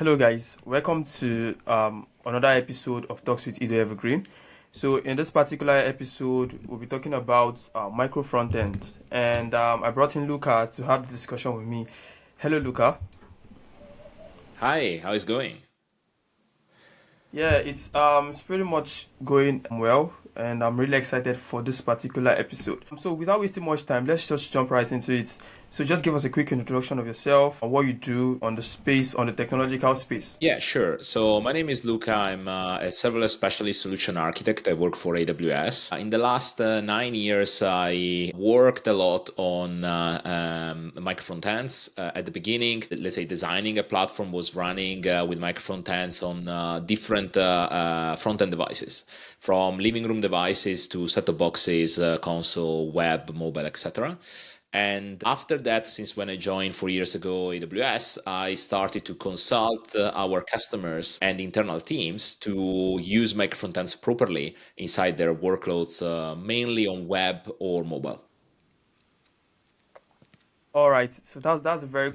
Hello, guys. Welcome to another episode of Talks with Ido Evergreen. So, in this particular episode, we'll be talking about micro frontend, and I brought in Luca to have the discussion with me. Hello, Luca. Hi, how is going? Yeah, it's pretty much going well, and I'm really excited for this particular episode. So, without wasting much time, let's just jump right into it. So, just give us a quick introduction of yourself and what you do on the space, on the technological space. Yeah, sure. So my name is Luca. I'm a serverless specialist solution architect. I work for AWS. In the last 9 years, I worked a lot on microfrontends. At the beginning, let's say designing a platform was running with microfrontends on different front-end devices, from living room devices to set-top boxes, console, web, mobile, etc. And after that, since when I joined 4 years ago AWS, I started to consult our customers and internal teams to use microfrontends properly inside their workloads, mainly on web or mobile. All right, so that's a very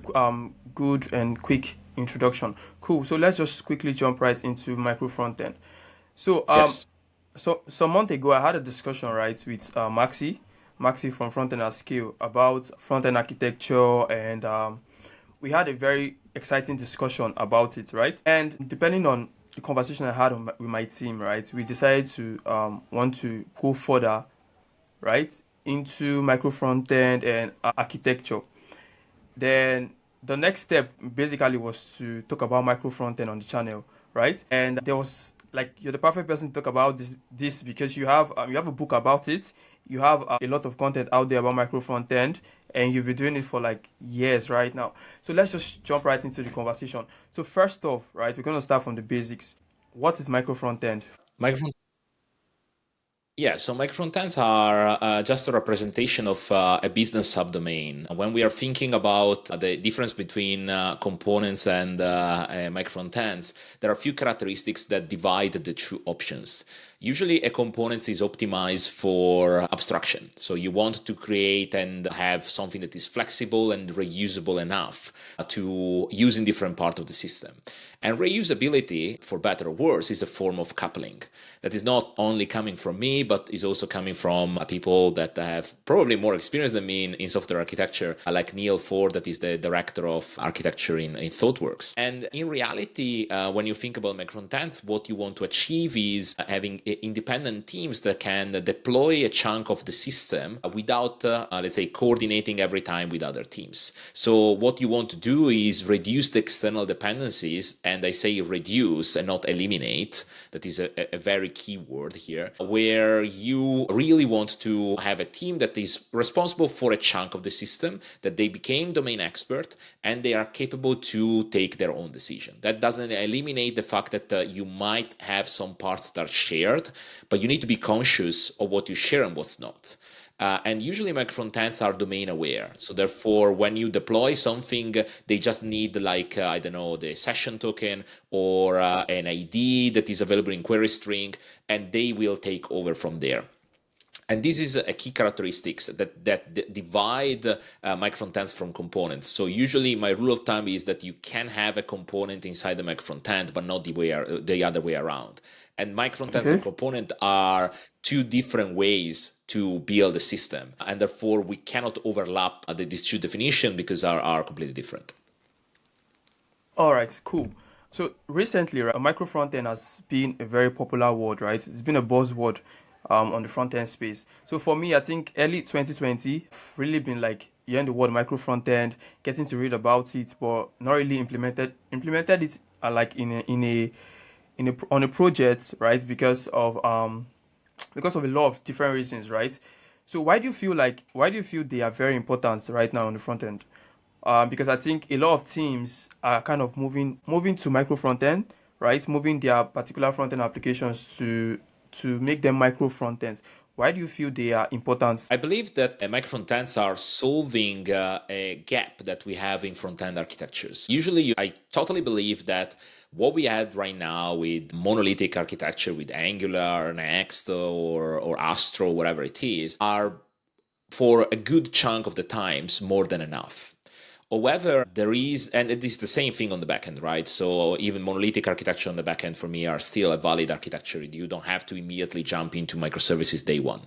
good and quick introduction. Cool. So let's just quickly jump right into micro frontend. So Yes. some month ago I had a discussion right with Maxi from Frontend at Scale about frontend architecture, and we had a very exciting discussion about it, right? And depending on the conversation I had with my team, right, we decided to want to go further, right, into micro frontend and architecture. Then the next step basically was to talk about micro frontend on the channel, right? And there was like you're the perfect person to talk about this because you have a book about it. You have a lot of content out there about micro frontend, and you've been doing it for like years right now. So let's just jump right into the conversation. So first off, right, we're gonna start from the basics. What is micro frontend? Microphone. Yeah, so microfrontends are just a representation of a business subdomain. When we are thinking about the difference between components and microfrontends, there are a few characteristics that divide the two options. Usually, a component is optimized for abstraction. So you want to create and have something that is flexible and reusable enough to use in different parts of the system. And reusability, for better or worse, is a form of coupling that is not only coming from me, but is also coming from people that have probably more experience than me in software architecture, like Neil Ford, that is the director of architecture in ThoughtWorks. And in reality, when you think about microfrontends, what you want to achieve is having independent teams that can deploy a chunk of the system without, let's say, coordinating every time with other teams. So what you want to do is reduce the external dependencies, and I say reduce and not eliminate. That is a very key word here, where you really want to have a team that is responsible for a chunk of the system, that they became domain expert, and they are capable to take their own decision. That doesn't eliminate the fact that you might have some parts that are shared, but you need to be conscious of what you share and what's not. And usually microfrontends are domain aware. So therefore, when you deploy something, they just need like, I don't know, the session token or an ID that is available in query string, and they will take over from there. And this is a key characteristics that divide microfrontends from components. So usually my rule of thumb is that you can have a component inside the microfrontend, but not the other way around. And microfrontends and Okay. component are two different ways to build a system. And therefore we cannot overlap these two definitions because are completely different. All right, cool. So recently, right, micro frontend has been a very popular word, right? It's been a buzzword on the front end space. So for me, I think early 2020 really been like hearing the word micro frontend, getting to read about it, but not really implemented it like on a project, right? Because of a lot of different reasons, right? So why do you feel they are very important right now on the front end? Because I think a lot of teams are kind of moving to micro front end, right? Moving their particular front end applications to make them micro front ends. Why do you feel they are important? I believe that microfrontends are solving a gap that we have in front-end architectures. Usually, I totally believe that what we had right now with monolithic architecture, with Angular, Next, or Astro, whatever it is, are for a good chunk of the times more than enough. However, there is, and it is the same thing on the backend, right? So even monolithic architecture on the backend for me are still a valid architecture. You don't have to immediately jump into microservices day one.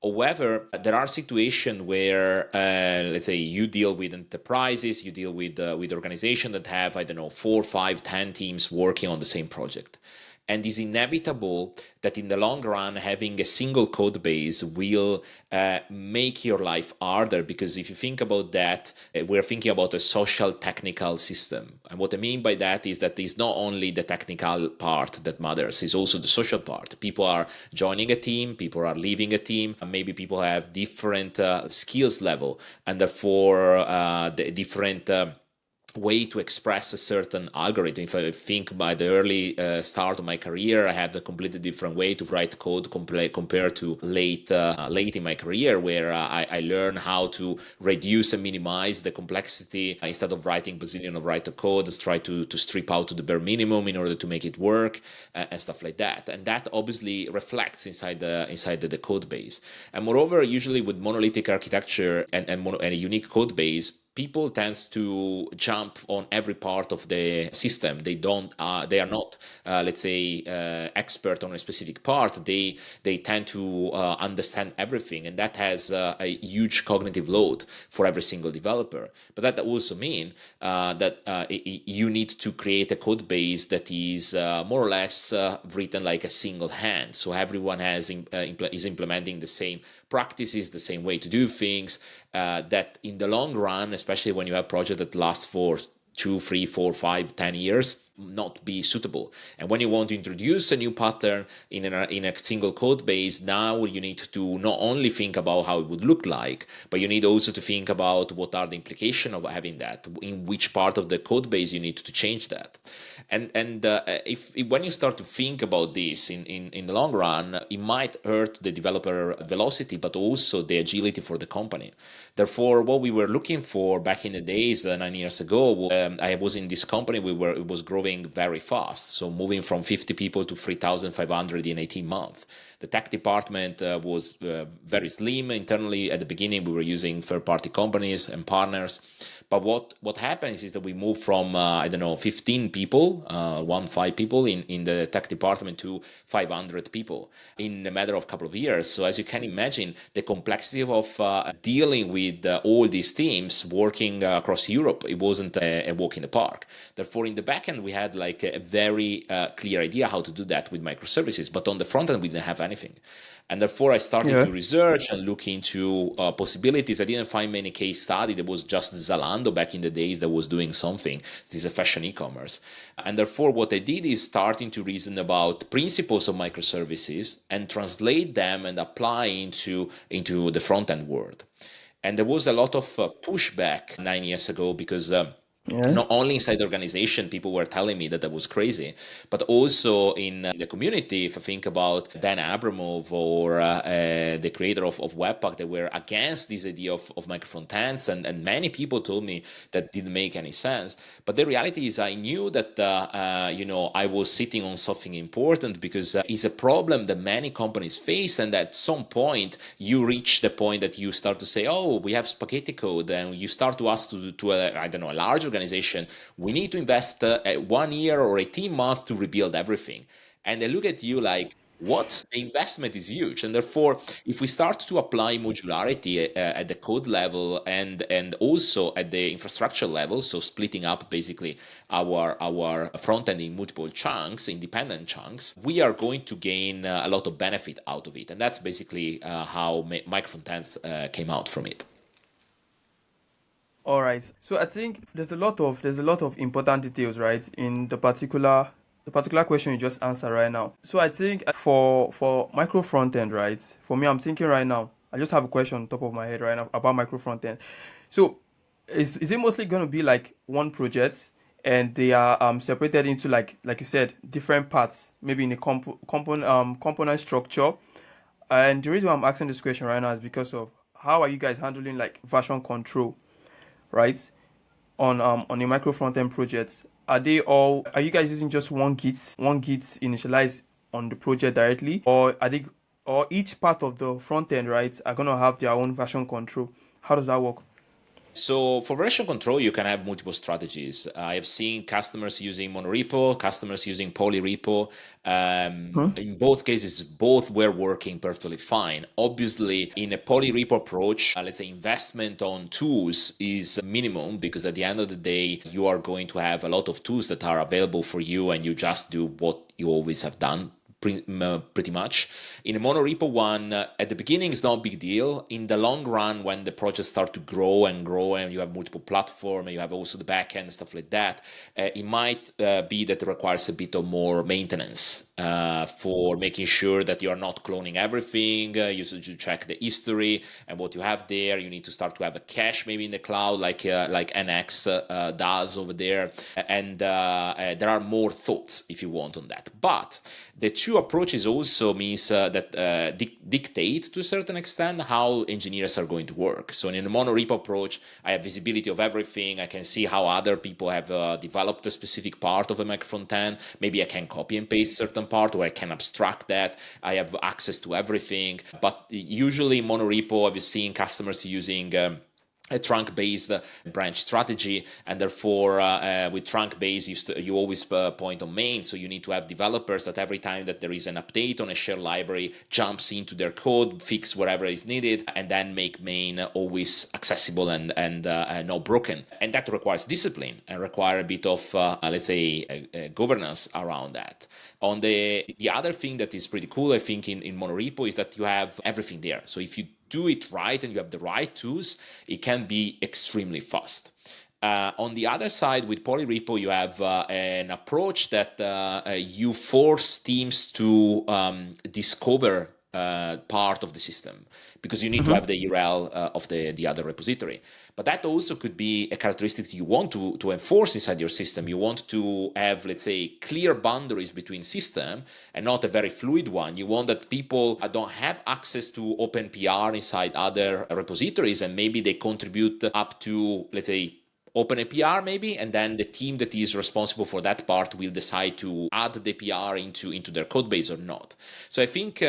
However, there are situations where, let's say, you deal with enterprises, you deal with organizations that have, I don't know, 4, 5, 10 teams working on the same project. And it's inevitable that in the long run, having a single code base will make your life harder. Because if you think about that, we're thinking about a social technical system. And what I mean by that is that it's not only the technical part that matters, it's also the social part. People are joining a team, people are leaving a team, and maybe people have different skills level, and therefore the different way to express a certain algorithm. If I think by the early start of my career, I had a completely different way to write code compared to late in my career, where I learned how to reduce and minimize the complexity. Instead of writing bazillion of write code, just try to strip out to the bare minimum in order to make it work, and stuff like that. And that obviously reflects inside the code base. And moreover, usually with monolithic architecture and a unique code base, people tends to jump on every part of the system. They don't. They are not, let's say, expert on a specific part. They tend to understand everything, and that has a huge cognitive load for every single developer. But that also means that you need to create a code base that is more or less written like a single hand. So everyone is implementing the same practices, the same way to do things. That in the long run, especially when you have projects that last for 2, 3, 4, 5, 10 years, not be suitable. And when you want to introduce a new pattern in a single code base, now you need to not only think about how it would look like, but you need also to think about what are the implications of having that, in which part of the code base you need to change that. And if when you start to think about this in the long run, it might hurt the developer velocity, but also the agility for the company. Therefore, what we were looking for back in the days, 9 years ago, I was in this company. It was growing very fast. So moving from 50 people to 3,500 in 18 months. The tech department was very slim. Internally, at the beginning, we were using third-party companies and partners. But what happens is that we move from, 15 people, 15 people in the tech department to 500 people in a matter of a couple of years. So as you can imagine, the complexity of dealing with all these teams working across Europe, it wasn't a walk in the park. Therefore, in the backend, we had like a very clear idea how to do that with microservices. But on the front end, we didn't have anything. And therefore, I started to research and look into possibilities. I didn't find many case studies. There was just Zalando back in the days that was doing something. This is a fashion e-commerce. And therefore, what I did is starting to reason about principles of microservices and translate them and apply into the front-end world. And there was a lot of pushback 9 years ago because not only inside the organization, people were telling me that that was crazy, but also in the community. If I think about Dan Abramov or the creator of Webpack, they were against this idea of microfrontends, and many people told me that didn't make any sense. But the reality is, I knew that I was sitting on something important, because it's a problem that many companies face, and at some point you reach the point that you start to say, "Oh, we have spaghetti code," and you start to ask to a large organization, we need to invest 1 year or 18 months to rebuild everything. And they look at you like, what? The investment is huge. And therefore, if we start to apply modularity at the code level and also at the infrastructure level, so splitting up basically our front end in multiple chunks, independent chunks, we are going to gain a lot of benefit out of it. And that's basically how Microfrontends came out from it. All right. So I think there's a lot of important details, right, in the particular question you just answered right now. So I think for micro front end, right? For me, I'm thinking right now. I just have a question on top of my head right now about micro front end. So is it mostly going to be like one project, and they are separated into, like you said, different parts, maybe in a component structure? And the reason why I'm asking this question right now is because of how are you guys handling like version control, right? On a micro front end project, are you guys using just one git initialized on the project directly, or each part of the front end, right, are gonna have their own version control? How does that work? So for version control, you can have multiple strategies. I have seen customers using monorepo, customers using polyrepo. In both cases, both were working perfectly fine. Obviously, in a polyrepo approach, let's say investment on tools is minimum because at the end of the day, you are going to have a lot of tools that are available for you and you just do what you always have done pretty much. In a monorepo one, at the beginning, it's not a big deal. In the long run, when the projects start to grow and you have multiple platforms and you have also the backend, stuff like that, it might be that it requires a bit of more maintenance for making sure that you are not cloning everything. You should check the history and what you have there. You need to start to have a cache maybe in the cloud, like NX does over there. And there are more thoughts, if you want, on that. But the two approaches also means that dictate to a certain extent how engineers are going to work. So in a monorepo approach, I have visibility of everything. I can see how other people have developed a specific part of a microfrontend. Maybe I can copy and paste certain part, or I can abstract that. I have access to everything. But usually monorepo, I've seen customers using a trunk-based branch strategy, and therefore with trunk-based you always point on main, so you need to have developers that every time that there is an update on a shared library jumps into their code, fix whatever is needed, and then make main always accessible and not broken. And that requires discipline and require a bit of let's say governance around that. On the other thing that is pretty cool, I think, in monorepo is that you have everything there. So if you do it right and you have the right tools, it can be extremely fast. On the other side, with polyrepo, you have an approach that you force teams to discover part of the system, because you need to have the URL of the other repository. But that also could be a characteristic you want to enforce inside your system. You want to have, let's say, clear boundaries between system and not a very fluid one. You want that people don't have access to OpenPR inside other repositories, and maybe they contribute up to, let's say, open a PR maybe, and then the team that is responsible for that part will decide to add the PR into their code base or not. So I think,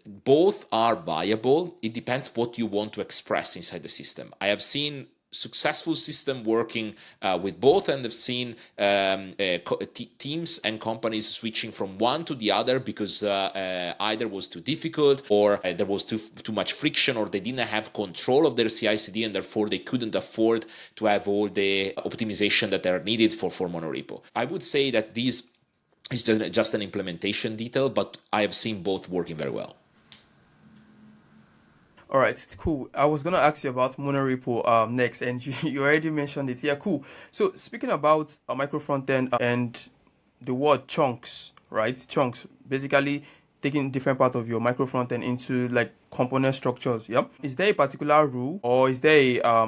both are viable. It depends what you want to express inside the system. I have seen successful system working with both, and I've seen teams and companies switching from one to the other because either was too difficult, or there was too much friction, or they didn't have control of their CI/CD, and therefore they couldn't afford to have all the optimization that are needed for monorepo. I would say that this is just an implementation detail, but I have seen both working very well. All right, cool. I was gonna ask you about monorepo next, and you already mentioned it. Yeah, cool. So speaking about a micro frontend and the word chunks, right? Chunks, basically taking different part of your micro frontend into like component structures. Yeah. Is there a particular rule, or is there a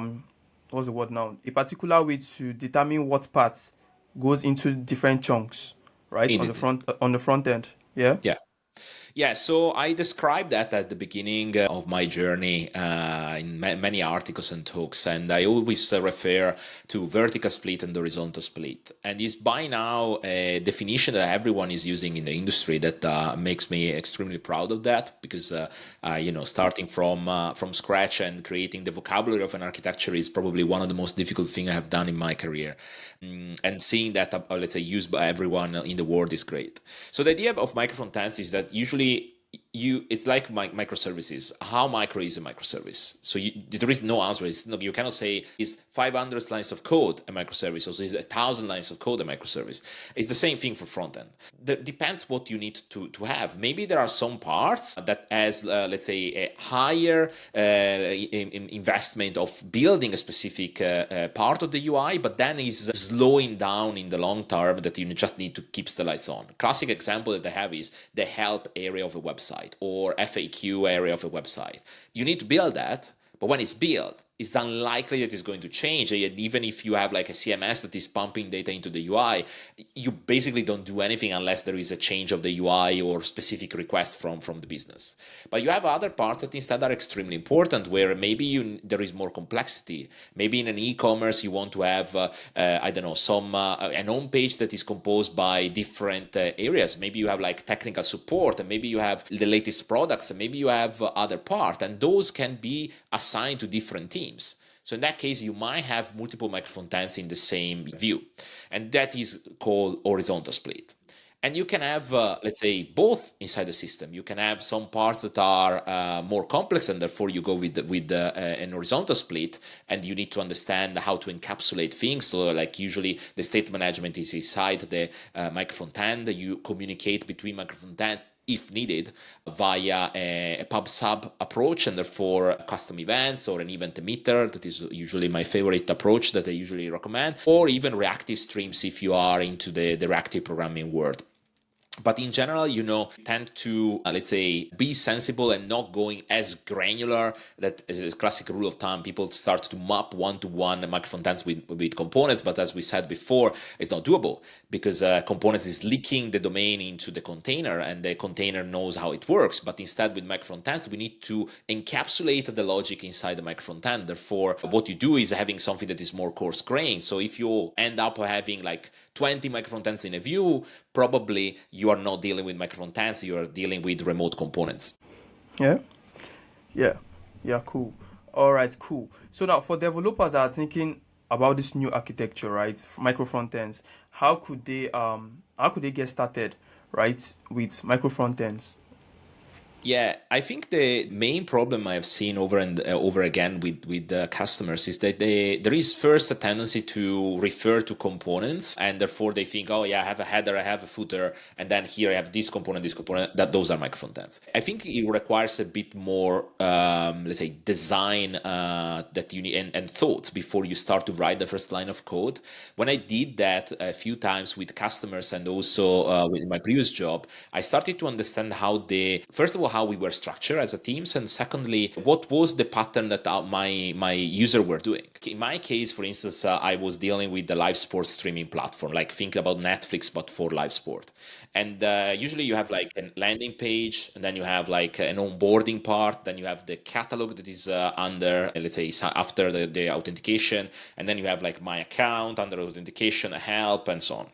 what's the word now? A particular way to determine what parts goes into different chunks, right? Indeed. On the front end. Yeah. Yeah. Yeah, so I described that at the beginning of my journey in many articles and talks, and I always refer to vertical split and horizontal split. And it's by now a definition that everyone is using in the industry that makes me extremely proud of that, because starting from scratch and creating the vocabulary of an architecture is probably one of the most difficult things I have done in my career. And seeing that, let's say, used by everyone in the world is great. So the idea of microfrontends is that usually it's like microservices. How micro is a microservice? So there is no answer. You cannot say is 500 lines of code a microservice, or is 1,000 lines of code a microservice. It's the same thing for frontend. That depends what you need to have. Maybe there are some parts that has let's say a higher investment of building a specific part of the UI, but then is slowing down in the long term, that you just need to keep the lights on. Classic example that I have is the help area of a website or FAQ area of a website. You need to build that, but when it's built, it's unlikely that it's going to change. And even if you have like a CMS that is pumping data into the UI, you basically don't do anything unless there is a change of the UI or specific request from the business. But you have other parts that instead are extremely important, where maybe there is more complexity. Maybe in an e-commerce you want to have, an home page that is composed by different areas. Maybe you have like technical support, and maybe you have the latest products, and maybe you have other part, and those can be assigned to different teams. So in that case, you might have multiple microfrontends in the same view, and that is called horizontal split. And you can have, let's say, both inside the system. You can have some parts that are more complex, and therefore you go with an horizontal split, and you need to understand how to encapsulate things. So, like usually, the state management is inside the microfrontend. You communicate between microfrontends if needed, via a pub sub approach, and therefore custom events or an event emitter. That is usually my favorite approach that I usually recommend, or even reactive streams if you are into the reactive programming world. But in general, tend to, let's say, be sensible and not going as granular. That is a classic rule of thumb. People start to map one-to-one microfrontends with components, but as we said before, it's not doable because components is leaking the domain into the container, and the container knows how it works. But instead, with microfrontends, we need to encapsulate the logic inside the microfrontend. Therefore, what you do is having something that is more coarse-grained. So if you end up having like 20 microfrontends in a view, probably you are not dealing with microfrontends, you are dealing with remote components. Yeah. Yeah, cool. All right, cool. So now for developers that are thinking about this new architecture, right? Micro front ends, how could they get started, right, with micro front ends? Yeah, I think the main problem I've seen over and over again with the customers is that there is first a tendency to refer to components, and therefore they think, oh yeah, I have a header, I have a footer, and then here I have this component, that those are my front ends. I think it requires a bit more, let's say, design that you need and thought before you start to write the first line of code. When I did that a few times with customers and also with my previous job, I started to understand how first of all, how we were structured as a teams, and secondly, what was the pattern that my user were doing. In my case, for instance, I was dealing with the live sports streaming platform, like think about Netflix but for live sport. And usually you have like a landing page, and then you have like an onboarding part, then you have the catalog that is under, let's say, after the authentication, and then you have like my account under authentication, help, and so on.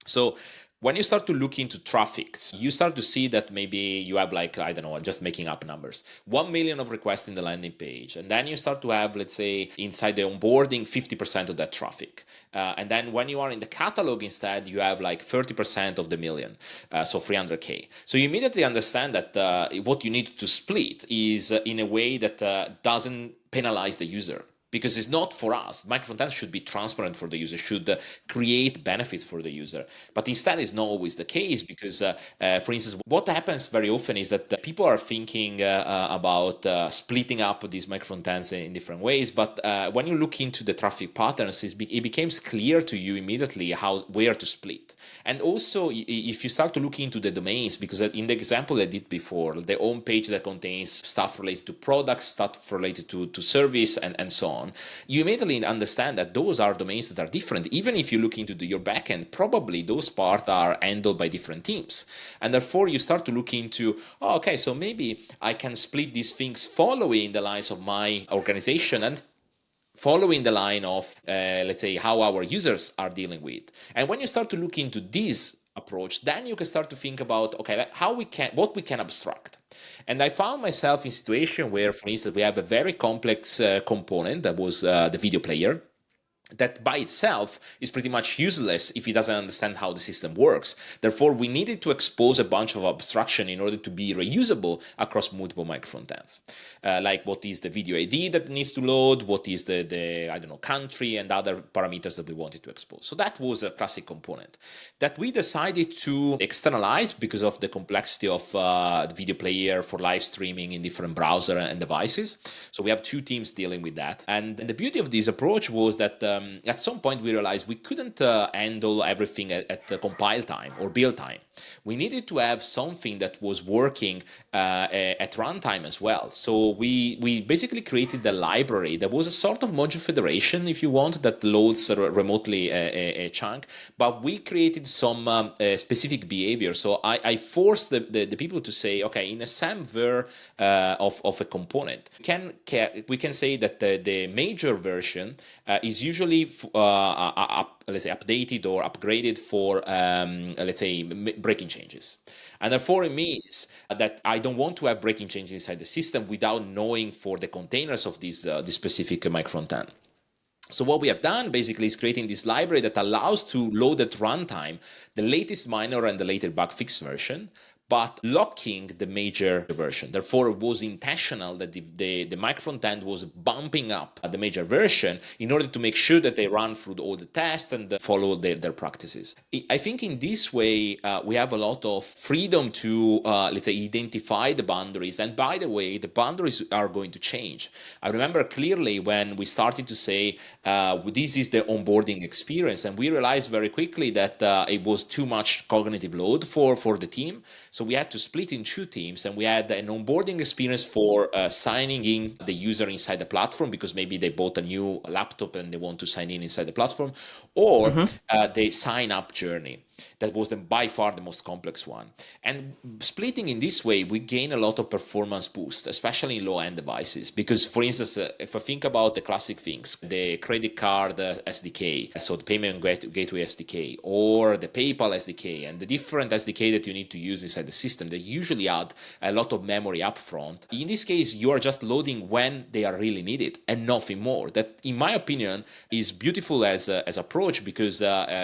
So when you start to look into traffics, you start to see that maybe you have like, I don't know, just making up numbers, 1 million of requests in the landing page. And then you start to have, let's say, inside the onboarding, 50% of that traffic. And then when you are in the catalog instead, you have like 30% of the million, so 300K. So you immediately understand that what you need to split is in a way that doesn't penalize the user, because it's not for us. Microfrontends should be transparent for the user, should create benefits for the user. But instead, it's not always the case because, for instance, what happens very often is that people are thinking about splitting up these microfrontends in different ways. But when you look into the traffic patterns, it becomes clear to you immediately where to split. And also, if you start to look into the domains, because in the example I did before, the home page that contains stuff related to products, stuff related to service, and so on, you immediately understand that those are domains that are different. Even if you look into your backend, probably those parts are handled by different teams. And therefore, you start to look into, oh, okay, so maybe I can split these things following the lines of my organization and following the line of, let's say, how our users are dealing with. And when you start to look into this approach, then you can start to think about, okay, what we can abstract. And I found myself in a situation where, for instance, we have a very complex component that was the video player, that by itself is pretty much useless if it doesn't understand how the system works. Therefore, we needed to expose a bunch of abstraction in order to be reusable across multiple microfrontends. Like what is the video ID that needs to load, what is the I don't know, country, and other parameters that we wanted to expose. So that was a classic component that we decided to externalize because of the complexity of the video player for live streaming in different browser and devices. So we have two teams dealing with that. And the beauty of this approach was that at some point we realized we couldn't handle everything at the compile time or build time. We needed to have something that was working at runtime as well. So we basically created a library that was a sort of module federation, if you want, that loads remotely a chunk. But we created some specific behavior. So I forced the people to say, okay, in a SAM ver of a component, we can say that the major version is usually usually let's say updated or upgraded for let's say breaking changes. And therefore it means that I don't want to have breaking changes inside the system without knowing for the containers of this specific microfrontend. So what we have done basically is creating this library that allows to load at runtime the latest minor and the latest bug fix version, but locking the major version. Therefore, it was intentional that the microfrontend was bumping up the major version in order to make sure that they run through all the tests and follow their practices. I think in this way, we have a lot of freedom to, let's say, identify the boundaries. And by the way, the boundaries are going to change. I remember clearly when we started to say, this is the onboarding experience, and we realized very quickly that it was too much cognitive load for the team. So we had to split in two teams, and we had an onboarding experience for signing in the user inside the platform, because maybe they bought a new laptop and they want to sign in inside the platform, or the sign up journey. That was by far the most complex one. And splitting in this way, we gain a lot of performance boost, especially in low-end devices. Because, for instance, if I think about the classic things, the credit card SDK, so the payment gateway SDK, or the PayPal SDK, and the different SDK that you need to use inside the system, they usually add a lot of memory upfront. In this case, you are just loading when they are really needed and nothing more. That, in my opinion, is beautiful as approach, because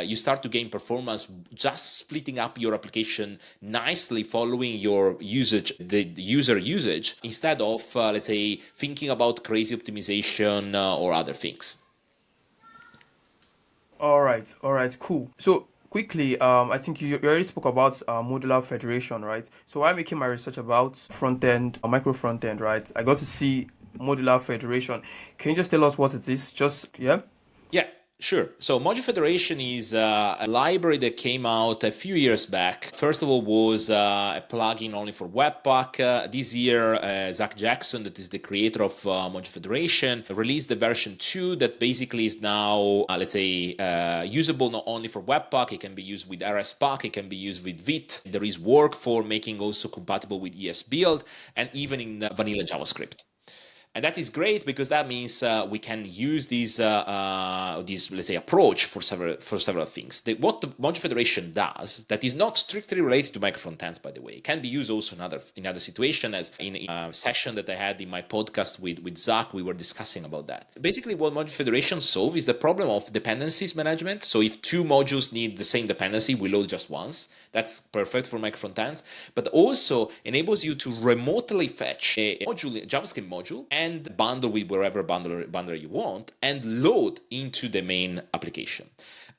you start to gain performance just splitting up your application nicely, following your usage, the user usage, instead of, let's say, thinking about crazy optimization or other things. All right, cool. So quickly, I think you already spoke about modular federation, right? So while making my research about front end, micro front end, right, I got to see modular federation. Can you just tell us what it is? Just yeah. Yeah, sure. So Module Federation is a library that came out a few years back. First of all, was a plugin only for Webpack. This year, Zach Jackson, that is the creator of Module Federation, released the version 2 that basically is now, let's say, usable not only for Webpack. It can be used with RSPack. It can be used with Vite. There is work for making also compatible with ESBuild and even in vanilla JavaScript. And that is great, because that means we can use this let's say approach for several things. What the Module Federation does, that is not strictly related to Microfrontends, by the way, it can be used also in other situations, as in a session that I had in my podcast with Zach, we were discussing about that. Basically, what Module Federation solves is the problem of dependencies management. So if two modules need the same dependency, we load just once. That's perfect for Microfrontends, but also enables you to remotely fetch a module, JavaScript module, and bundle with wherever bundler you want, and load into the main application.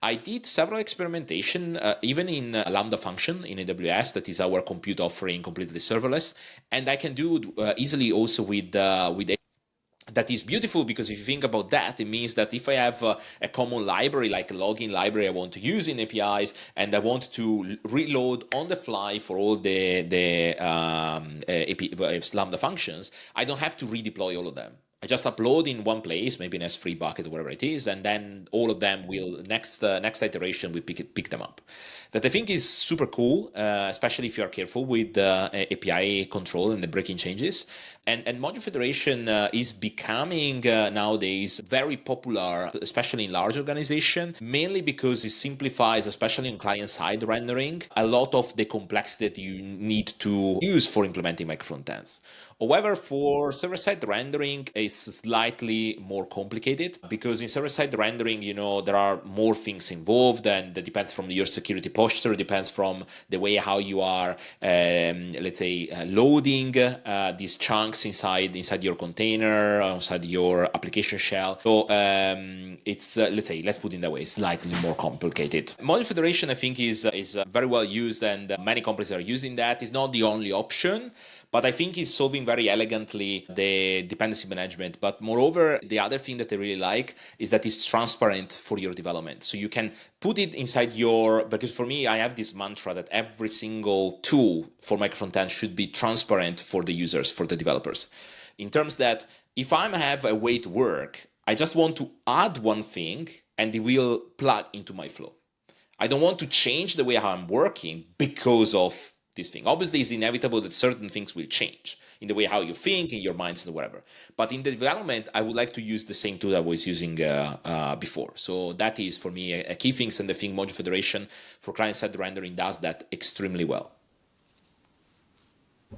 I did several experimentation, even in Lambda function in AWS, that is our compute offering, completely serverless, and I can do easily also with that is beautiful, because if you think about that, it means that if I have a common library, like a login library I want to use in APIs, and I want to reload on the fly for all the Lambda functions, I don't have to redeploy all of them. I just upload in one place, maybe an S3 bucket or whatever it is, and then all of them will next iteration we pick them up. That I think is super cool, especially if you are careful with API control and the breaking changes. And Module Federation is becoming nowadays very popular, especially in large organizations, mainly because it simplifies, especially on client-side rendering, a lot of the complexity that you need to use for implementing microfrontends. However, for server-side rendering, it's slightly more complicated, because in server-side rendering, there are more things involved, and that depends from your security posture, depends from the way how you are, let's say, loading these chunks inside your container, inside your application shell. So it's, let's put it that way, slightly more complicated. Module Federation, I think, is very well used, and many companies are using that. It's not the only option, but I think it's solving very elegantly the dependency management. But moreover, the other thing that I really like is that it's transparent for your development. So you can put it inside because for me, I have this mantra that every single tool for Microfrontend should be transparent for the users, for the developers. In terms that if I have a way to work, I just want to add one thing and it will plug into my flow. I don't want to change the way how I'm working because of this thing. Obviously, it's inevitable that certain things will change in the way how you think, in your mindset, or whatever. But in the development, I would like to use the same tool I was using before. So that is, for me, a key thing, and the thing Module Federation for client-side rendering does that extremely well.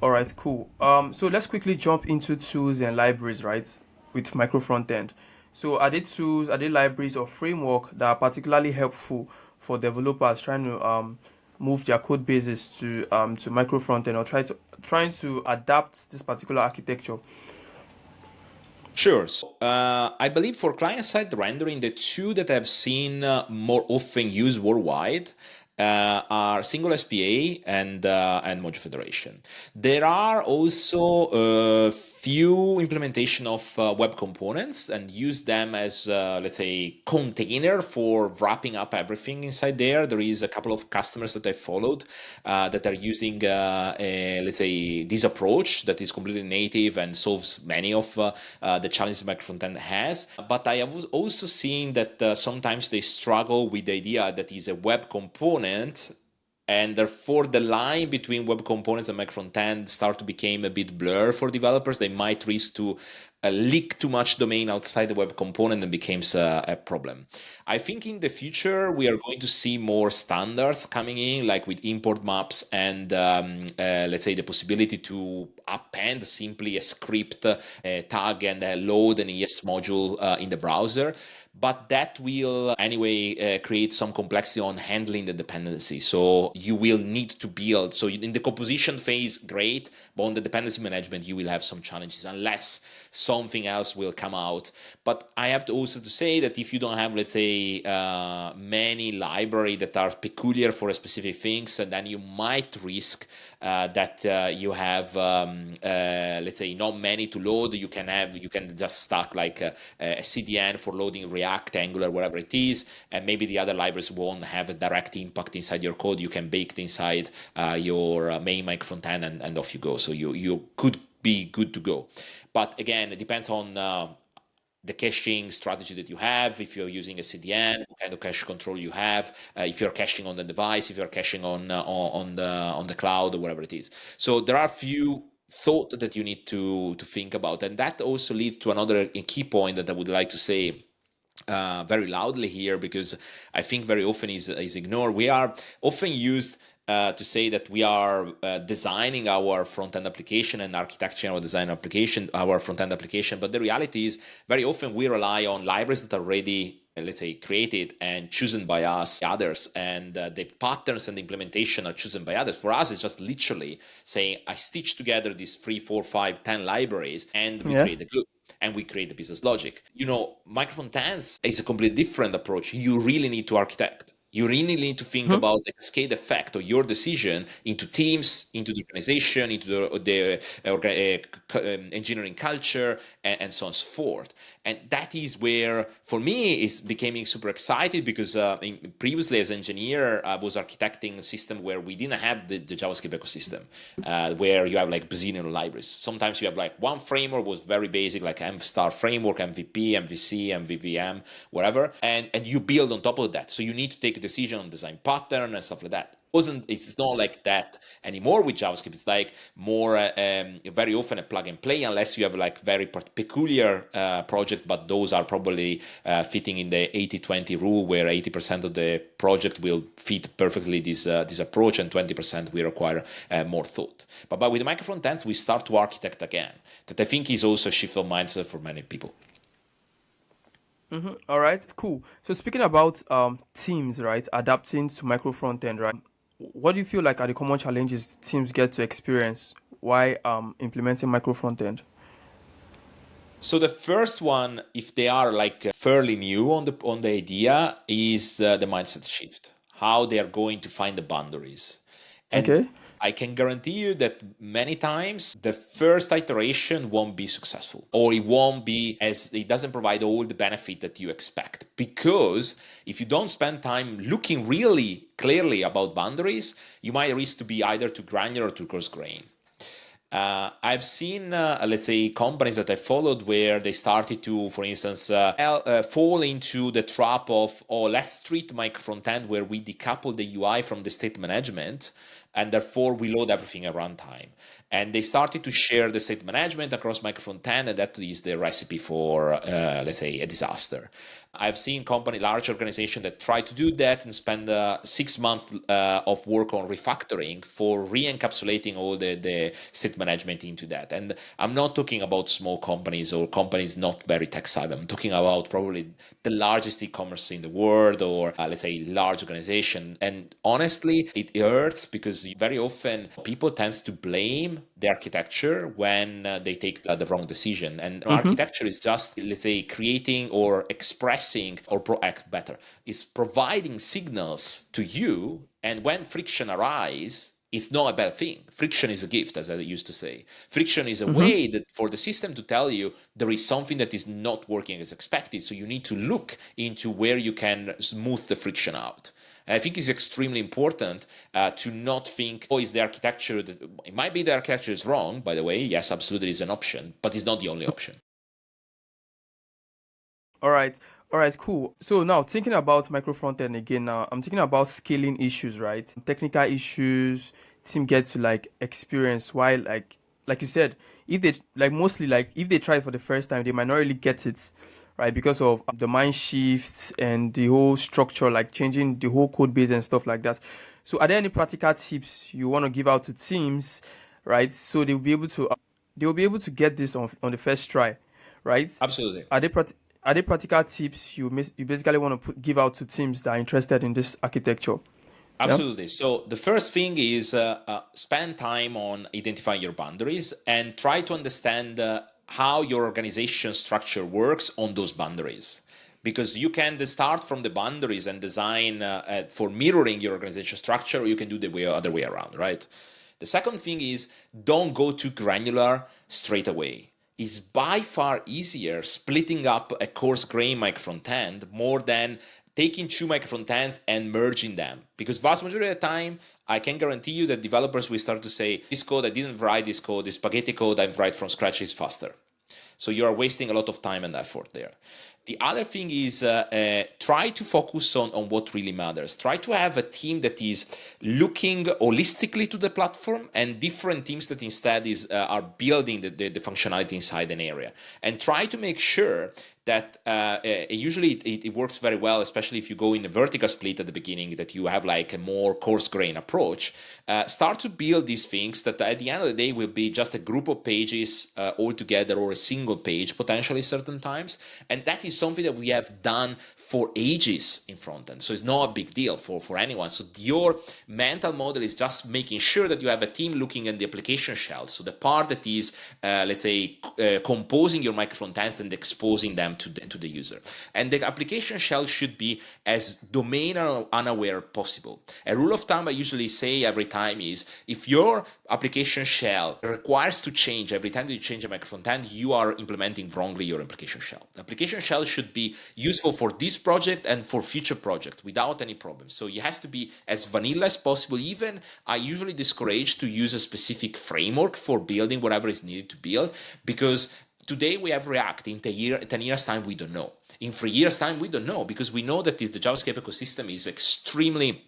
All right, cool. So let's quickly jump into tools and libraries, right, with micro frontend. So are they tools, are they libraries or framework that are particularly helpful for developers trying to move their code bases to micro frontend or trying to adapt this particular architecture? Sure. So, I believe for client-side rendering, the two that I've seen more often used worldwide are single SPA and Module Federation. There are also a few implementation of web components and use them as, let's say, container for wrapping up everything inside there. There is a couple of customers that I followed that are using, let's say, this approach that is completely native and solves many of the challenges Microfrontend has. But I have also seen that sometimes they struggle with the idea that is a web component, and therefore the line between web components and Microfrontend start to become a bit blur for developers. They might risk to leak too much domain outside the web component and becomes a problem. I think in the future we are going to see more standards coming in, like with import maps and let's say the possibility to append simply a script tag and load an ES module in the browser. But that will anyway create some complexity on handling the dependency. So you will need to build. So in the composition phase, great, but on the dependency management, you will have some challenges unless something else will come out. But I have to also to say that if you don't have, let's say, many library that are peculiar for a specific things, and then you might risk that you have, let's say, not many to load. You can just stack like a CDN for loading React, Angular, whatever it is, and maybe the other libraries won't have a direct impact inside your code. You can bake it inside your main microfrontend, and off you go. So you could be good to go. But again, it depends on the caching strategy that you have. If you're using a CDN, what kind of cache control you have, if you're caching on the device, if you're caching on the cloud, or whatever it is. So there are a few thought that you need to think about, and that also leads to another key point that I would like to say very loudly here, because I think very often is ignored. We are often used to say that we are designing our front-end application and architecture or design application, our front-end application. But the reality is very often we rely on libraries that are already, let's say, created and chosen by us, others, and the patterns and the implementation are chosen by others. For us, it's just literally saying, I stitch together these 3, 4, 5, 10 libraries, and we create the glue. And we create the business logic. Microfrontends is a completely different approach. You really need to architect. You really need to think about the cascade effect of your decision into teams, into the organization, into the engineering culture, and so on and so forth. And that is where, for me, is becoming super excited, because previously as engineer, I was architecting a system where we didn't have the JavaScript ecosystem, where you have like bazillion libraries. Sometimes you have like one framework was very basic, like MStar framework, MVP, MVC, MVVM, whatever, and you build on top of that. So you need to take a decision on design pattern and stuff like that. It's not like that anymore with JavaScript. It's like more very often a plug and play, unless you have like very peculiar project, but those are probably fitting in the 80-20 rule, where 80% of the project will fit perfectly this approach, and 20% will require more thought. But with the microfrontends, we start to architect again. That I think is also a shift of mindset for many people. All right, cool. So speaking about teams, right, adapting to micro frontend, right? What do you feel like are the common challenges teams get to experience while implementing micro frontend? So the first one, if they are like fairly new on the idea, is the mindset shift. How they are going to find the boundaries, and Okay. I can guarantee you that many times the first iteration won't be successful, or it won't be it doesn't provide all the benefit that you expect. Because if you don't spend time looking really clearly about boundaries, you might risk to be either too granular or too coarse grain. I've seen, let's say, companies that I followed where they started to, for instance, fall into the trap of, let's treat my front end where we decouple the UI from the state management, and therefore we load everything at runtime. And they started to share the state management across Microfrontend, and that is the recipe for, let's say, a disaster. I've seen large organizations that try to do that and spend 6 months of work on refactoring for re-encapsulating all the state management into that. And I'm not talking about small companies or companies not very tech savvy. I'm talking about probably the largest e-commerce in the world, or let's say large organization. And honestly, it hurts because very often people tend to blame the architecture when they take the wrong decision. And architecture is just, let's say, creating or expressing, or better, is providing signals to you. And when friction arises, it's not a bad thing. Friction is a gift, as I used to say. Friction is a way that for the system to tell you there is something that is not working as expected. So you need to look into where you can smooth the friction out. And I think it's extremely important to not think, oh, is the architecture, it might be the architecture is wrong, by the way. Yes, absolutely is an option, but it's not the only option. All right. All right, cool. So now thinking about micro frontend again, now I'm thinking about scaling issues, right? Technical issues, team get to like experience while like you said, if they like mostly like if they try it for the first time, they might not really get it, right? Because of the mind shifts and the whole structure, like changing the whole code base and stuff like that. So are there any practical tips you want to give out to teams, right? So they'll be able to get this on the first try, right? Absolutely. Are there are there practical tips you basically want to give out to teams that are interested in this architecture? Yeah. Absolutely. So the first thing is spend time on identifying your boundaries and try to understand how your organization structure works on those boundaries. Because you can start from the boundaries and design for mirroring your organization structure, or you can do the other way around, right? The second thing is don't go too granular straight away. It's by far easier splitting up a coarse grain microfrontend more than taking two microfrontends and merging them. Because vast majority of the time, I can guarantee you that developers will start to say, this code, I didn't write this code, this spaghetti code I write from scratch is faster. So you are wasting a lot of time and effort there. The other thing is try to focus on what really matters. Try to have a team that is looking holistically to the platform, and different teams that instead are building the functionality inside an area. And try to make sure that usually it works very well, especially if you go in a vertical split at the beginning, that you have like a more coarse grain approach. Start to build these things that at the end of the day will be just a group of pages all together, or a single page potentially certain times. And that is something that we have done for ages in frontend. So it's not a big deal for anyone. So your mental model is just making sure that you have a team looking at the application shell. So the part that is, let's say, composing your microfrontends and exposing them to the user. And the application shell should be as domain unaware possible. A rule of thumb I usually say every time is, if your application shell requires to change every time that you change a microfrontend, you are implementing wrongly your application shell. The application shell should be useful for this project and for future projects without any problem. So it has to be as vanilla as possible. Even I usually discourage to use a specific framework for building whatever is needed to build, because today we have React. In 10 years' time, we don't know. In 3 years' time, we don't know, because we know that the JavaScript ecosystem is extremely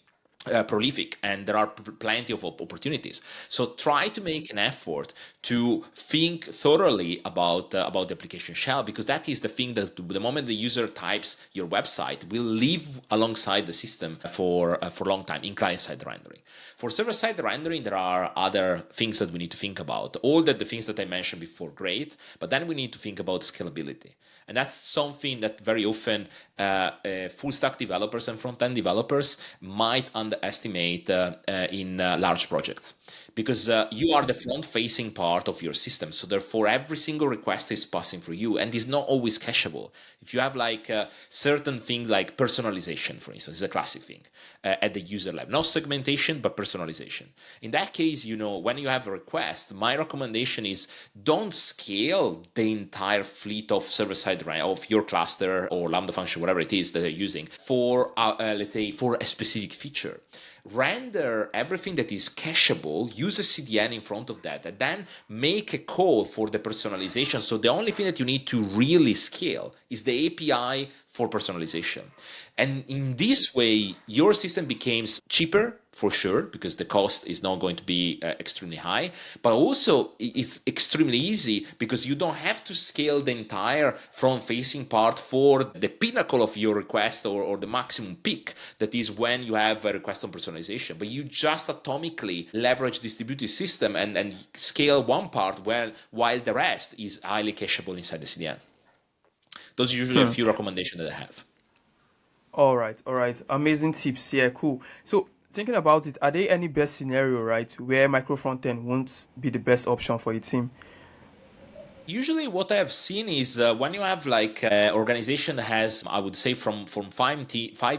prolific, and there are plenty of opportunities. So try to make an effort to think thoroughly about the application shell, because that is the thing that the moment the user types your website will live alongside the system for a long time in client-side rendering. For server-side rendering, there are other things that we need to think about. All the things that I mentioned before, great, but then we need to think about scalability. And that's something that very often full stack developers and front-end developers might underestimate in large projects, because you are the front-facing part of your system. So therefore, every single request is passing through you, and is not always cacheable. If you have like certain thing like personalization, for instance, is a classic thing at the user level, not segmentation, but personalization. In that case, when you have a request, my recommendation is don't scale the entire fleet of server-side of your cluster or Lambda function, whatever it is that you're using for, let's say, for a specific feature. Render everything that is cacheable, use a CDN in front of that, and then make a call for the personalization. So the only thing that you need to really scale is the API for personalization. And in this way, your system becomes cheaper for sure, because the cost is not going to be extremely high, but also it's extremely easy because you don't have to scale the entire front facing part for the pinnacle of your request, or the maximum peak. That is when you have a request on personalization, but you just atomically leverage distributed system and scale one part while the rest is highly cacheable inside the CDN. Those are usually a few recommendations that I have. All right, all right. Amazing tips. Yeah, cool. So thinking about it, are there any best scenario, right, where micro frontend won't be the best option for a team? Usually, what I've seen is when you have like an organization that has, I would say, from five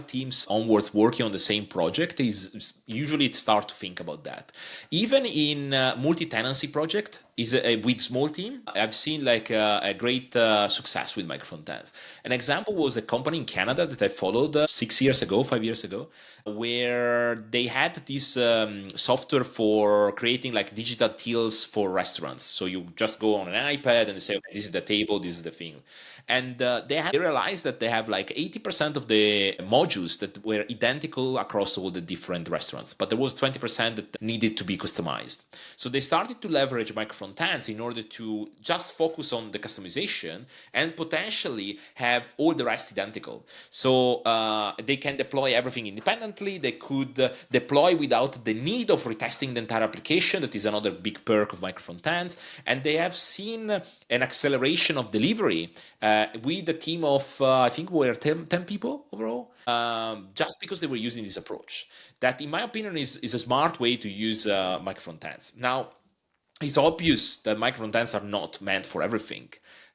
teams onwards working on the same project, is usually it start to think about that. Even in multi-tenancy project, is with small team, I've seen like a great success with Microfrontends. An example was a company in Canada that I followed 6 years ago, 5 years ago, where they had this software for creating like digital tills for restaurants. So you just go on an iPad and say, okay, this is the table, this is the thing. And they realized that they have like 80% of the modules that were identical across all the different restaurants, but there was 20% that needed to be customized. So they started to leverage Microfrontends in order to just focus on the customization and potentially have all the rest identical. So they can deploy everything independently. They could deploy without the need of retesting the entire application. That is another big perk of Microfrontends. And they have seen an acceleration of delivery with a team of, I think we were 10 people overall, just because they were using this approach. That, in my opinion, is a smart way to use Microfrontends. Now, it's obvious that Microfrontends are not meant for everything.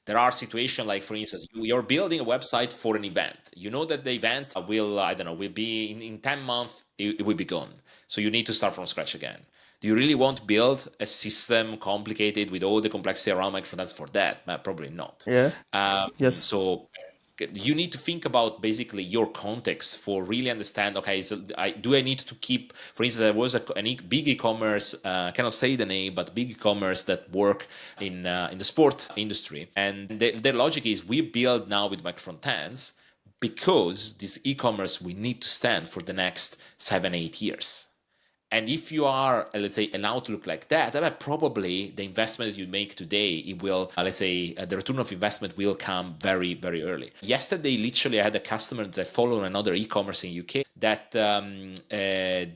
There are situations like, for instance, you're building a website for an event. You know that the event will, I don't know, will be in 10 months, it will be gone. So you need to start from scratch again. Do you really want to build a system complicated with all the complexity around Microfrontends for that? Probably not. Yeah. Yes. So you need to think about basically your context for really understand, okay, so do I need to keep, for instance, there was a big e-commerce, cannot say the name, but big e-commerce that work in the sport industry. And their logic is, we build now with Microfrontends because this e-commerce we need to stand for the next 7-8 years. And if you are, let's say, an outlook like that, then probably the investment that you make today, it will, let's say, the return of investment will come very, very early. Yesterday, literally, I had a customer that followed another e-commerce in UK that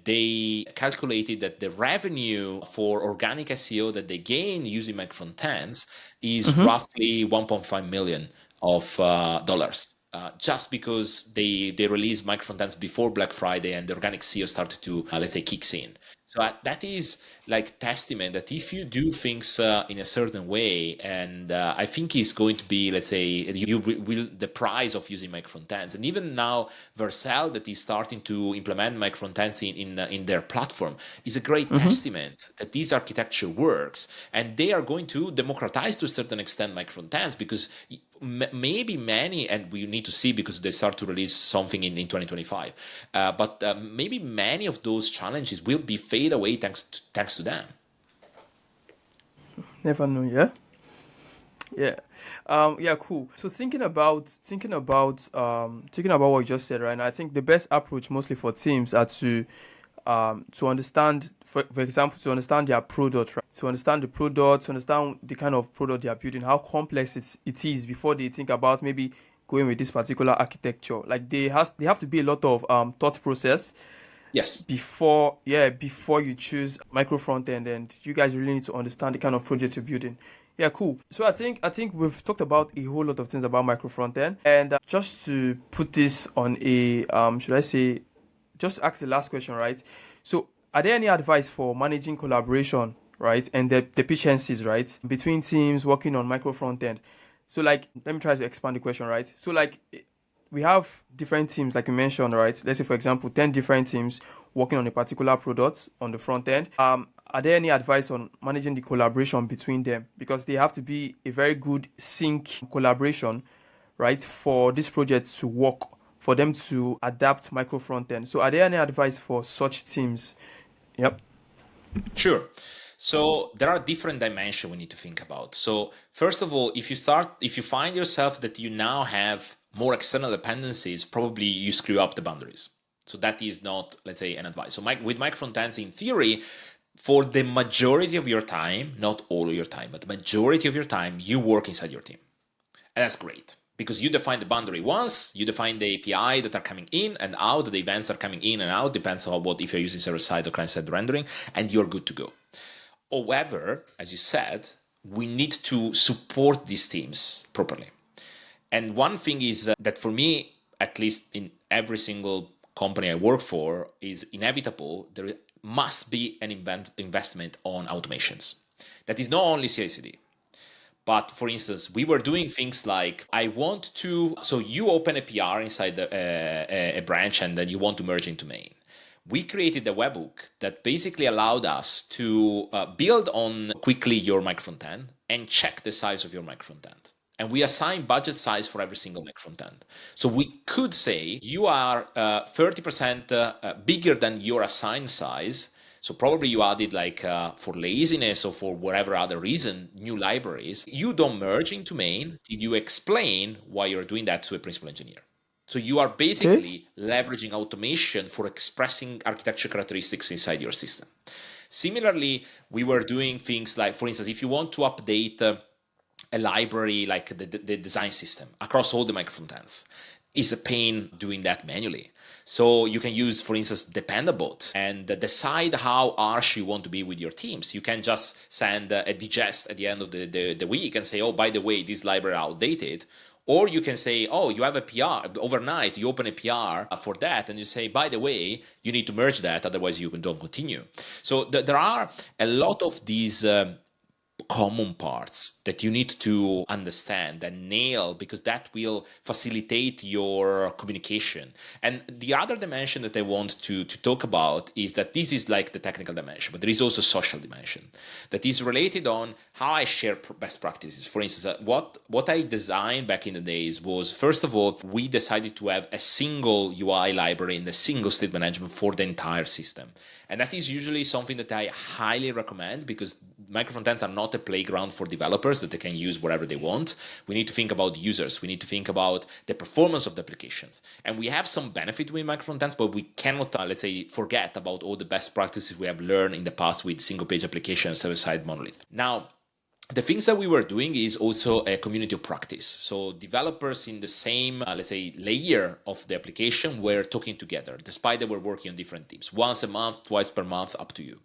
they calculated that the revenue for organic SEO that they gain using Microfrontends is roughly 1.5 million of dollars. Just because they released Microfrontends before Black Friday and the organic SEO started to, let's say, kicks in. So that is like testament that if you do things in a certain way, and I think it's going to be, let's say, you will the price of using Microfrontends. And even now, Vercel that is starting to implement Microfrontends in their platform is a great testament that this architecture works, and they are going to democratize to a certain extent Microfrontends, because maybe many, and we need to see because they start to release something in 2025, but maybe many of those challenges will be fade away thanks to them. Never know. Yeah. Yeah. Yeah, cool. So thinking about what you just said, right now, I think the best approach mostly for teams are to understand, for example, to understand their product, right? To understand the product, to understand the kind of product they are building, how complex it is before they think about maybe going with this particular architecture. Like they have to be a lot of thought process Yes. before you choose micro front end, and you guys really need to understand the kind of project you're building. Yeah, cool. So I think we've talked about a whole lot of things about micro front end, and just to put this on a should I say, just to ask the last question, right? So are there any advice for managing collaboration, right, and the deficiencies, right, between teams working on micro front end? So like, let me try to expand the question, right? So like, we have different teams, like you mentioned, right? Let's say, for example, 10 different teams working on a particular product on the front end. Are there any advice on managing the collaboration between them? Because they have to be a very good sync collaboration, right, for this project to work, for them to adapt micro front end. So are there any advice for such teams? Yep. Sure. So there are different dimensions we need to think about. So first of all, if you find yourself that you now have more external dependencies, probably you screw up the boundaries. So that is not, let's say, an advice. So with microfrontends, in theory, for the majority of your time, not all of your time, but the majority of your time, you work inside your team. And that's great because you define the boundary once, you define the API that are coming in and out, the events are coming in and out, depends on what, if you're using server-side or client-side rendering, and you're good to go. However, as you said, we need to support these teams properly. And one thing is that for me, at least in every single company I work for, is inevitable. There must be an investment on automations. That is not only CI/CD. But for instance, we were doing things like so you open a PR inside a branch and then you want to merge into main. We created a webhook that basically allowed us to build on quickly your microfrontend and check the size of your microfrontend. And we assign budget size for every single microfrontend. So we could say you are 30% bigger than your assigned size. So probably you added for laziness or for whatever other reason, new libraries. You don't merge into main till you explain why you're doing that to a principal engineer. So you are basically leveraging automation for expressing architecture characteristics inside your system. Similarly, we were doing things like, for instance, if you want to update a library like the design system across all the microfrontends, is a pain doing that manually. So you can use, for instance, Dependabot and decide how harsh you want to be with your teams. You can just send a digest at the end of the week and say, oh, by the way, this library are outdated. Or you can say, oh, you have a PR overnight, you open a PR for that, and you say, by the way, you need to merge that, otherwise you don't continue. So there are a lot of these common parts that you need to understand and nail, because that will facilitate your communication. And the other dimension that I want to talk about is that this is like the technical dimension, but there is also social dimension that is related on how I share best practices. For instance, what I designed back in the days was, first of all, we decided to have a single UI library and a single state management for the entire system. And that is usually something that I highly recommend, because microfrontends are not a playground for developers that they can use whatever they want. We need to think about users. We need to think about the performance of the applications. And we have some benefit with microfrontends, but we cannot, let's say, forget about all the best practices we have learned in the past with single-page application and server-side monolith. Now, the things that we were doing is also a community of practice. So developers in the same, let's say, layer of the application were talking together, despite they were working on different teams, once a month, twice per month, up to you.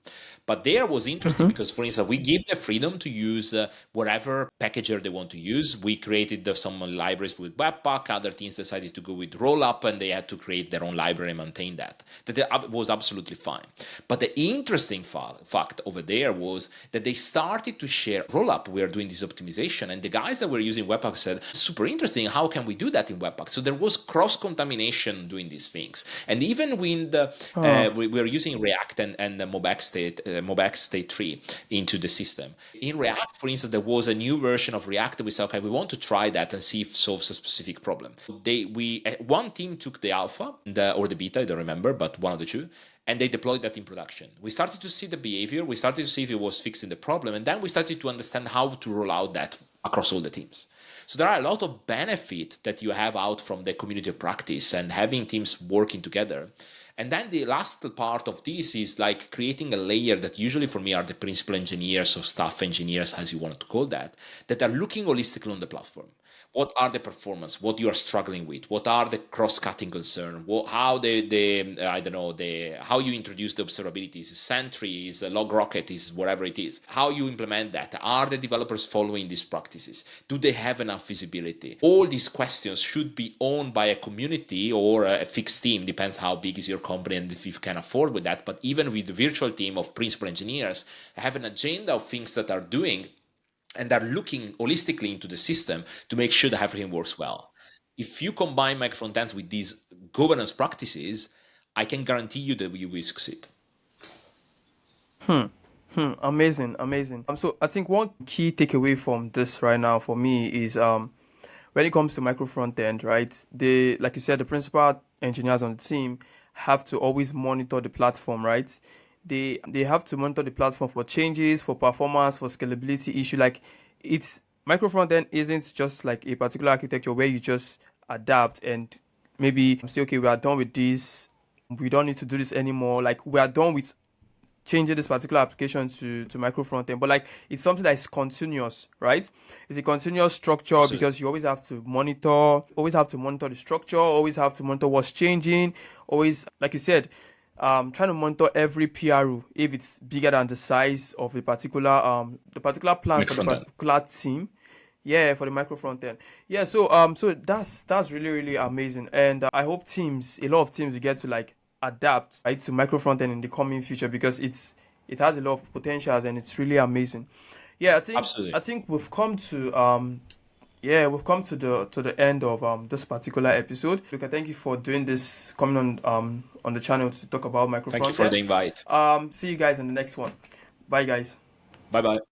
But there was interesting because, for instance, we give the freedom to use whatever packager they want to use. We created some libraries with Webpack. Other teams decided to go with Rollup, and they had to create their own library and maintain that. That was absolutely fine. But the interesting fact over there was that they started to share Rollup. We are doing this optimization, and the guys that were using Webpack said, super interesting, how can we do that in Webpack? So there was cross-contamination doing these things. And even when we were using React and the Mobx State 3 into the system. In React, for instance, there was a new version of React that we said, okay, we want to try that and see if it solves a specific problem. One team took the alpha or the beta, I don't remember, but one of the two, and they deployed that in production. We started to see the behavior, we started to see if it was fixing the problem, and then we started to understand how to roll out that across all the teams. So there are a lot of benefit that you have out from the community of practice and having teams working together. And then the last part of this is like creating a layer that usually for me are the principal engineers or staff engineers, as you want to call that are looking holistically on the platform. What are the performance? What you are struggling with? What are the cross-cutting concerns? How how you introduce the observability? Is it Sentry? Is it LogRocket? Is whatever it is? How you implement that? Are the developers following these practices? Do they have enough visibility? All these questions should be owned by a community or a fixed team. Depends how big is your company and if you can afford with that. But even with the virtual team of principal engineers, have an agenda of things that are doing and are looking holistically into the system to make sure that everything works well. If you combine microfrontends with these governance practices, I can guarantee you that you will succeed. Amazing, amazing. So I think one key takeaway from this right now for me is when it comes to micro front end, right? They, like you said, the principal engineers on the team have to always monitor the platform, right? They have to monitor the platform for changes, for performance, for scalability issue. Like it's micro front end isn't just like a particular architecture where you just adapt and maybe say, okay, we are done with this. We don't need to do this anymore. Like we are done with changing this particular application to micro frontend, but like it's something that is continuous, right? It's a continuous structure Absolutely. because you always have to monitor the structure, always have to monitor what's changing, always, like you said, trying to monitor every PRU if it's bigger than the size of the particular plan for the Microfrontend. particular team. Yeah, for the micro front end. Yeah, so that's really really amazing, and I hope a lot of teams will get to like adapt right to micro front end in the coming future because it has a lot of potentials and it's really amazing. Yeah, Absolutely. I think we've come to the end of this particular episode. Luca, thank you for doing this, coming on the channel to talk about micro Thank you front for end. the invite. See you guys in the next one. Bye guys. Bye bye.